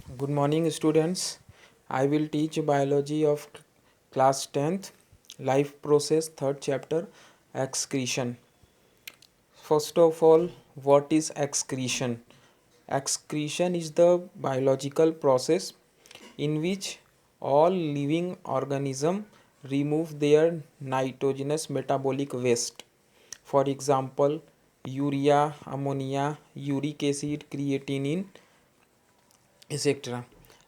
Good morning, students. I will teach biology of class 10th, life process, third chapter, excretion. First of all, what is excretion? Excretion is the biological process in which all living organisms remove their nitrogenous metabolic waste. For example, urea, ammonia, uric acid, creatinine, etcetera.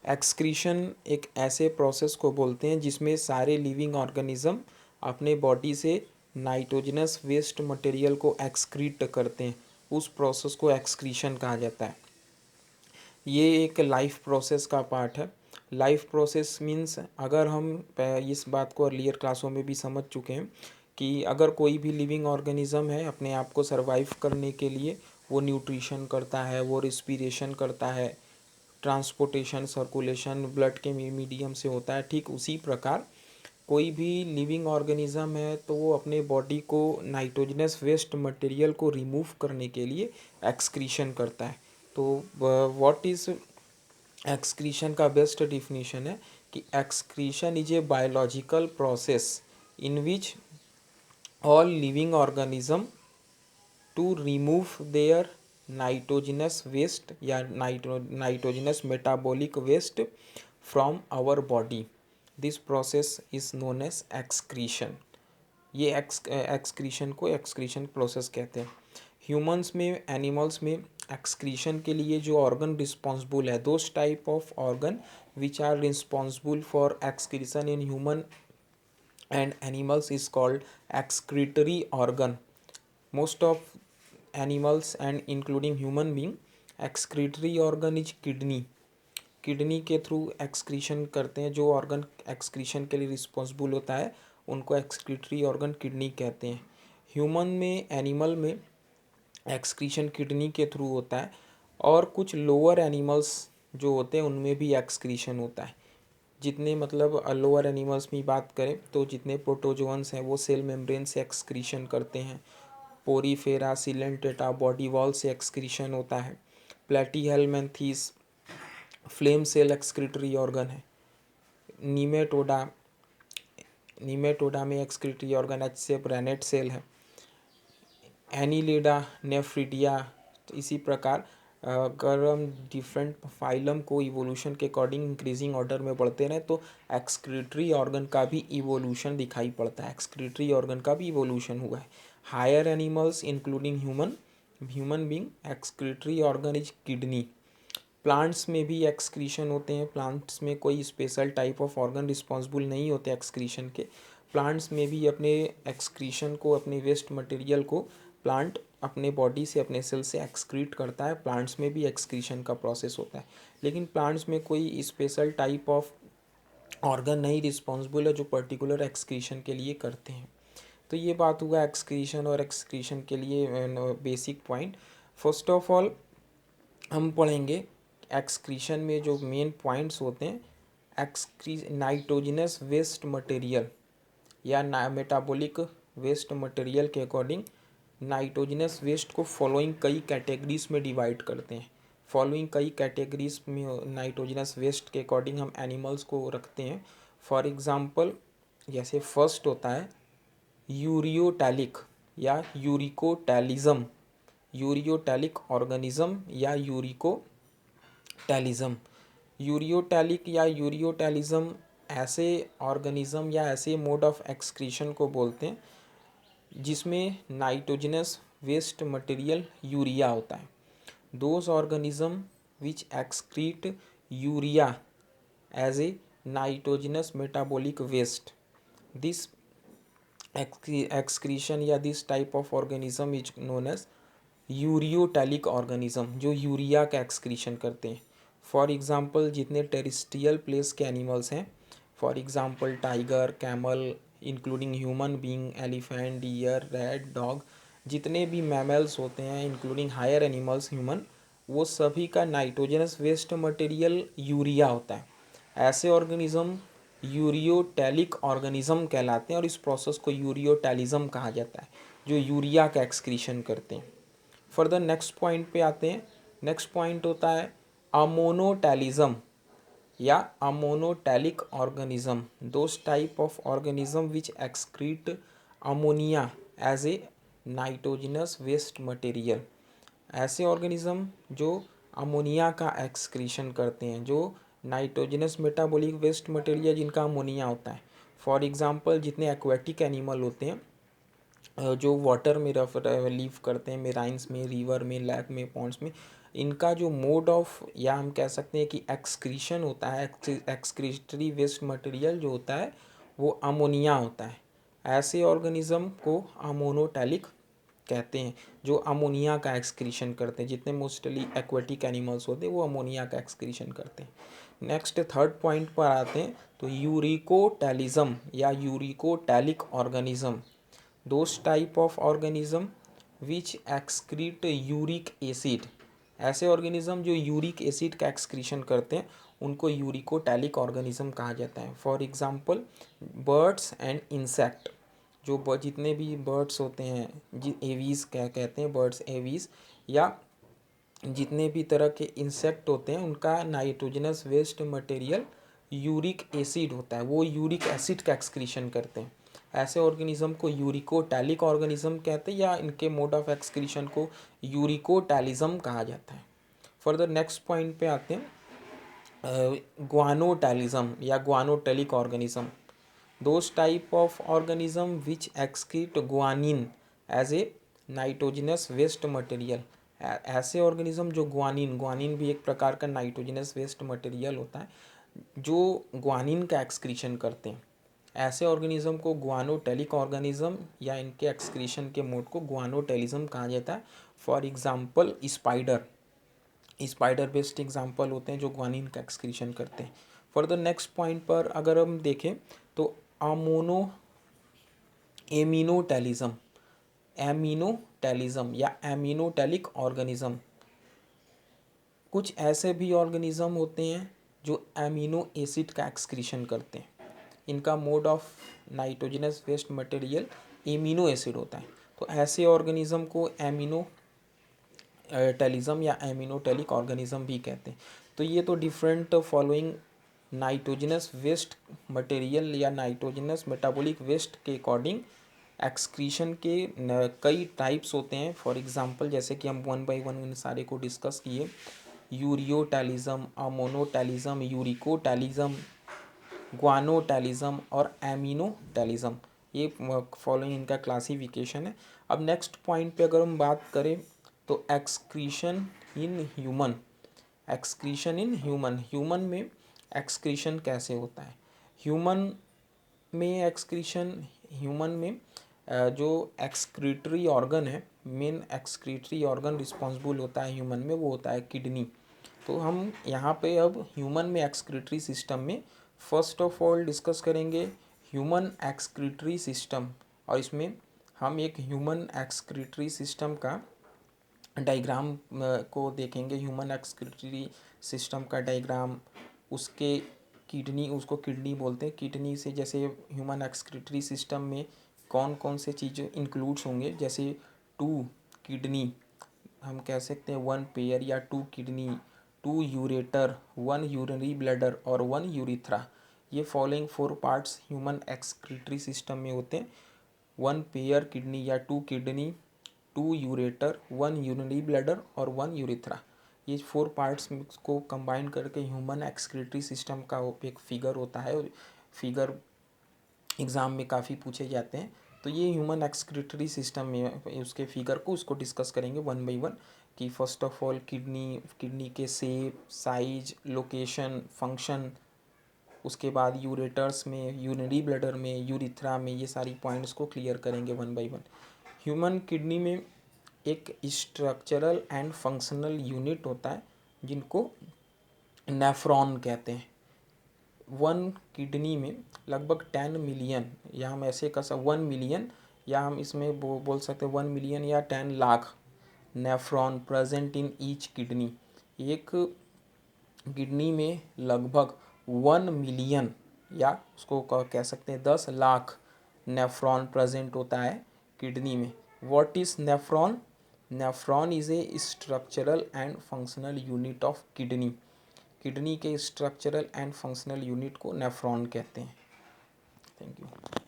Excretion एक ऐसे process को बोलते हैं जिसमें सारे living organism अपने body से nitrogenous waste material को एक्सक्रीट करते हैं. उस प्रोसेस को एक्सक्रीशन कहा जाता है. ये एक लाइफ प्रोसेस का पार्ट है. लाइफ प्रोसेस मीन्स अगर हम इस बात को अर्लियर क्लासों में भी समझ चुके हैं कि अगर कोई भी लिविंग ऑर्गेनिज्म है अपने आप को सर्वाइव करने के लिए वो न्यूट्रिशन करता है, वो रिस्पिरेशन करता है, ट्रांसपोर्टेशन सर्कुलेशन ब्लड के मीडियम से होता है. ठीक उसी प्रकार कोई भी लिविंग ऑर्गेनिज्म है तो वो अपने बॉडी को नाइट्रोजनस वेस्ट मटेरियल को रिमूव करने के लिए एक्सक्रीशन करता है. तो व्हाट इज़ एक्सक्रीशन का बेस्ट डिफिनीशन है कि excretion is a biological process in which all living organism to remove their nitrogenous waste या nitrogenous metabolic waste from our body. This process is known as excretion. ये excretion को excretion process कहते हैं. Humans में, animals में excretion के लिए जो ऑर्गन रिस्पॉन्सिबल है, those type of organ which are responsible for excretion in human and animals is called excretory organ. Most of animals and including human being, excretory organ is kidney. Kidney के through excretion करते हैं. जो organ excretion के लिए responsible होता है उनको excretory organ kidney कहते हैं. ह्यूमन में, एनिमल में एक्सक्रीशन किडनी के थ्रू होता है. और कुछ लोअर एनिमल्स जो होते हैं उनमें भी एक्सक्रीशन होता है. जितने मतलब लोअर एनिमल्स में बात करें तो जितने प्रोटोजोअन्स हैं वो सेल मेम्ब्रेन से एक्सक्रीशन करते हैं. पोरीफेरा, सिलेंटेटा, बॉडी वॉल से एक्सक्रीशन होता है. प्लेटीहेल्मिन्थीस फ्लेम सेल एक्सक्रीटरी ऑर्गन है. नीमेटोडा नीमेटोडा में एक्सक्रीटरी ऑर्गन एच से रेनेट सेल है. Annelida, nephridia. तो इसी प्रकार अगर हम डिफरेंट फाइलम को इवोल्यूशन के अकॉर्डिंग इंक्रीजिंग ऑर्डर में बढ़ते रहें तो एक्सक्रीटरी ऑर्गन का भी इवोल्यूशन दिखाई पड़ता है. एक्सक्रीटरी ऑर्गन का भी इवोल्यूशन हुआ है. Higher animals including human being, excretory organ is kidney. Plants में भी एक्सक्रीशन होते हैं. प्लांट्स में कोई special type of organ responsible नहीं होते एक्सक्रीशन के. प्लांट्स में भी अपने एक्सक्रीशन को, अपने वेस्ट मटेरियल को प्लांट अपने बॉडी से, अपने सेल से एक्सक्रीट करता है. प्लांट्स में भी एक्सक्रीशन का प्रोसेस होता है. लेकिन प्लांट्स में कोई स्पेशल टाइप ऑफ ऑर्गन नहीं रिस्पॉन्सिबल है जो पर्टिकुलर एक्सक्रीशन के लिए करते हैं. तो ये बात हुआ एक्सक्रीशन और एक्सक्रीशन के लिए basic point. First of all हम पढ़ेंगे एक्सक्रीशन में जो मेन पॉइंट्स होते हैं. नाइट्रोजनस वेस्ट मटेरियल या मेटाबॉलिक वेस्ट मटेरियल के अकॉर्डिंग नाइट्रोजनस वेस्ट को फॉलोइंग कई कैटेगरीज में डिवाइड करते हैं. फॉलोइंग कई कैटेगरीज में नाइट्रोजनस वेस्ट के अकॉर्डिंग हम एनिमल्स को रखते हैं. फॉर एग्जांपल जैसे फर्स्ट होता है यूरियोटैलिक या यूरिकोटैलिज्म. यूरियोटैलिक ऑर्गेनिज्म या यूरिकोटैलिज्म. यूरियोटैलिक या यूरियोटैलिज्म ऐसे ऑर्गेनिज्म या ऐसे मोड ऑफ एक्सक्रीशन को बोलते हैं जिसमें नाइट्रोजनस वेस्ट मटेरियल यूरिया होता है. Those organism which excrete urea as a nitrogenous metabolic waste, this excretion या this type of organism is known as ureotelic organism, जो यूरिया का एक्सक्रीशन करते हैं. फॉर एग्जांपल जितने टेरेस्ट्रियल प्लेस के animals हैं, for example tiger, camel, including human being, elephant, deer, rat, dog, जितने भी मैमल्स होते हैं इंक्लूडिंग हायर एनिमल्स ह्यूमन, वो सभी का नाइट्रोजनस वेस्ट मटेरियल यूरिया होता है. ऐसे ऑर्गेनिज्म यूरियोटैलिक ऑर्गेनिज्म कहलाते हैं और इस प्रोसेस को यूरियोटैलिज्म कहा जाता है जो यूरिया का एक्सक्रीशन करते हैं. फर्दर नेक्स्ट पॉइंट पे आते हैं. नेक्स्ट पॉइंट होता है अमोनोटैलिज्म या ammonotelic organism, those type of organism which excrete ammonia as a nitrogenous waste material. ऐसे ऑर्गेनिज्म जो अमोनिया का एक्सक्रीशन करते हैं, जो नाइट्रोजनस मेटाबॉलिक वेस्ट मटेरियल जिनका अमोनिया होता है। फॉर एग्जांपल जितने एक्वेटिक एनिमल होते हैं जो वाटर में लीव करते हैं, मेराइंस में, रिवर में, लेक में, पॉन्ड्स में, इनका जो मोड ऑफ या हम कह सकते हैं कि एक्सक्रीशन होता है, एक्सक्रीटरी वेस्ट मटेरियल जो होता है वो अमोनिया होता है। ऐसे ऑर्गेनिज्म को अमोनोटैलिक कहते हैं जो अमोनिया का एक्सक्रीशन करते हैं। जितने मोस्टली एक्वेटिक एनिमल्स होते हैं वो अमोनिया का एक्सक्रीशन करते हैं। नेक्स्ट थर्ड पॉइंट पर आते हैं तो यूरिकोटैलिज्म या uricotelic organism, those type of organism which excrete uric acid. ऐसे ऑर्गेनिज्म जो यूरिक एसिड का एक्सक्रीशन करते हैं उनको यूरिकोटैलिक ऑर्गेनिज्म कहा जाता है। For example birds and insect, जो जितने भी बर्ड्स होते हैं एवीज क्या कहते हैं, बर्ड्स एवीज, या जितने भी तरह के इंसेक्ट होते हैं उनका nitrogenous waste material uric acid होता है, वो यूरिक एसिड का एक्सक्रीशन करते हैं। ऐसे ऑर्गेनिज्म को यूरिकोटैलिक ऑर्गेनिज्म कहते हैं या इनके मोड ऑफ एक्सक्रीशन को यूरिकोटैलिज्म कहा जाता है। फर्दर नेक्स्ट पॉइंट पे आते हैं ग्वानोटैलिज्म या guanotelic organism, those type of organism which excrete guanine as a nitrogenous waste material. ऐसे ऑर्गेनिज्म जो ग्वानिन भी एक प्रकार का नाइट्रोजनस वेस्ट मटेरियल होता है जो ग्वानिन का एक्सक्रीशन करते हैं। ऐसे ऑर्गेनिज्म को ग्वानोटैलिक ऑर्गेनिज्म या इनके एक्सक्रीशन के मोड को ग्वानोटैलिज्म कहा जाता है। For example spider based example होते हैं जो ग्वानिन का एक्सक्रीशन करते हैं। फॉर द नेक्स्ट पॉइंट पर अगर हम देखें तो एमिनोटैलिज्म या एमिनोटैलिक ऑर्गेनिज्म, कुछ ऐसे भी ऑर्गेनिज्म होते हैं जो एमिनो एसिड का एक्सक्रीशन करते हैं। इनका mode of nitrogenous waste material amino acid होता है, तो ऐसे ऑर्गेनिज्म को एमिनोटैलिज्म या एमिनोटैलिक ऑर्गेनिज्म भी कहते हैं। तो ये तो different following nitrogenous waste material या नाइट्रोजनस मेटाबॉलिक वेस्ट के अकॉर्डिंग एक्सक्रीशन के कई टाइप्स होते हैं। फॉर एग्जांपल जैसे कि हम वन बाय वन उन सारे को डिस्कस किए, यूरियोटैलिज्म, अमोनोटैलिज्म, यूरिकोटैलिज्म, ग्वानोटैलिज्म और एमिनोटैलिज्म, ये फॉलोइंग इनका क्लासिफिकेशन है। अब नेक्स्ट पॉइंट पे अगर हम बात करें तो एक्सक्रीशन इन ह्यूमन, ह्यूमन में एक्सक्रीशन कैसे होता है। ह्यूमन में जो एक्सक्रीटरी ऑर्गन है, मेन एक्सक्रीटरी ऑर्गन रिस्पॉन्सिबल होता है ह्यूमन में, वो होता है किडनी। तो हम यहाँ पे अब ह्यूमन में एक्सक्रीटरी सिस्टम में फर्स्ट ऑफ ऑल डिस्कस करेंगे ह्यूमन एक्सक्रीटरी सिस्टम, और इसमें हम एक ह्यूमन एक्सक्रीटरी सिस्टम का डायग्राम को देखेंगे। ह्यूमन एक्सक्रीटरी सिस्टम का डायग्राम, उसके उसको किडनी बोलते हैं। किडनी से जैसे ह्यूमन एक्सक्रीटरी सिस्टम में कौन कौन से चीज़ें इंक्लूड्स होंगे, जैसे 2 किडनी, हम कह सकते हैं 1 पेयर या 2 किडनी, 2 यूरेटर, 1 यूरिनरी ब्लैडर और 1 यूरिथ्रा। ये following 4 parts human excretory system में होते हैं। 1 पेयर किडनी या 2 किडनी, 2 यूरेटर, 1 यूरिनरी ब्लैडर और 1 यूरिथ्रा। ये 4 पार्ट्स को कंबाइन करके ह्यूमन एक्सक्रीटरी सिस्टम का एक फिगर होता है। फिगर एग्ज़ाम में काफ़ी पूछे जाते हैं। तो ये ह्यूमन एक्सक्रीटरी सिस्टम में उसके फिगर को उसको डिस्कस करेंगे वन बाय वन, कि फर्स्ट ऑफ ऑल किडनी के शेप, साइज, लोकेशन, फंक्शन, उसके बाद यूरेटर्स में, यूरिनरी ब्लैडर में, यूरिथ्रा में, ये सारी पॉइंट्स को क्लियर करेंगे one by one. Human kidney में एक स्ट्रक्चरल एंड फंक्शनल यूनिट होता है जिनको नेफ्रॉन कहते हैं। 1 किडनी में लगभग 10 मिलियन, या हम ऐसे कर सकते 1 मिलियन, या हम इसमें बोल सकते 1 मिलियन या 10 lakh nephron present in each kidney. एक किडनी में लगभग 1 मिलियन या उसको कह सकते हैं 10 लाख नेफ्रॉन प्रेजेंट होता है किडनी में। What is nephron? Nephron is a structural and functional unit of kidney. Kidney के स्ट्रक्चरल एंड फंक्शनल यूनिट को नेफ्रॉन कहते हैं। Thank you.